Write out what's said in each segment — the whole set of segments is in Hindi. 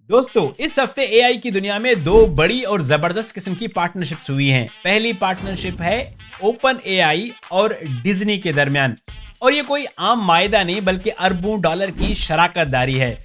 दोस्तों, इस हफ्ते एआई की दुनिया में दो बड़ी और जबरदस्त किस्म की पार्टनरशिप्स हुई हैं। पहली पार्टनरशिप है ओपन एआई और डिज्नी के दरमियान, और ये कोई आम मायदा नहीं बल्कि अरबों डॉलर की शराकतदारी है।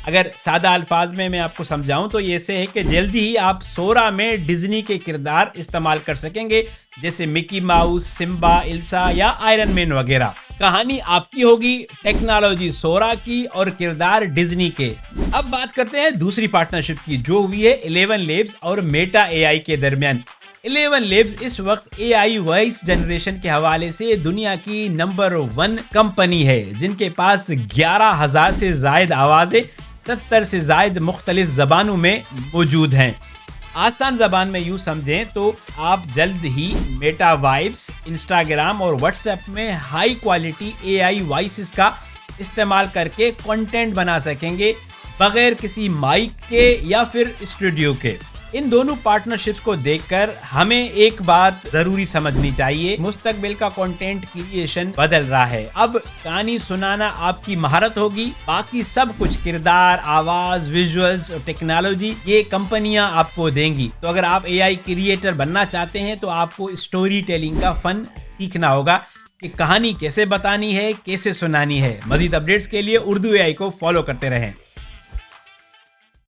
अगर सादा अल्फाज में मैं आपको समझाऊं तो ये ऐसे है कि जल्दी ही आप सोरा में डिज्नी के किरदार इस्तेमाल कर सकेंगे, जैसे मिकी माउस, सिम्बा, इल्सा या आयरन मैन वगैरह। कहानी आपकी होगी, टेक्नोलॉजी सोरा की और किरदार डिज्नी के। अब बात करते हैं दूसरी पार्टनरशिप की, जो हुई है 11 लेब्स और मेटा एआई के दरमियान। 11 लेब्स इस वक्त एआई वॉइस जनरेशन के हवाले से दुनिया की नंबर 1 कंपनी है, जिनके पास 11,000 से जायद आवाजें 70 से जायद मुख्तलिफ जबानों में मौजूद हैं। आसान जबान में यूँ समझें तो आप जल्द ही मेटा वाइब्स, इंस्टाग्राम और व्हाट्सएप में हाई क्वालिटी एआई वॉइसेस का इस्तेमाल करके कंटेंट बना सकेंगे, बगैर किसी माइक के या फिर स्टूडियो के। इन दोनों पार्टनरशिप्स को देखकर हमें एक बात जरूरी समझनी चाहिए, मुस्तकबिल का कंटेंट क्रिएशन बदल रहा है। अब कहानी सुनाना आपकी महारत होगी, बाकी सब कुछ किरदार, आवाज, विजुअल्स और टेक्नोलॉजी ये कंपनियां आपको देंगी। तो अगर आप एआई क्रिएटर बनना चाहते हैं तो आपको स्टोरी टेलिंग का फन सीखना होगा कि कहानी कैसे बतानी है, कैसे सुनानी है। मजीद अपडेट्स के लिए उर्दू एआई को फॉलो करते रहें।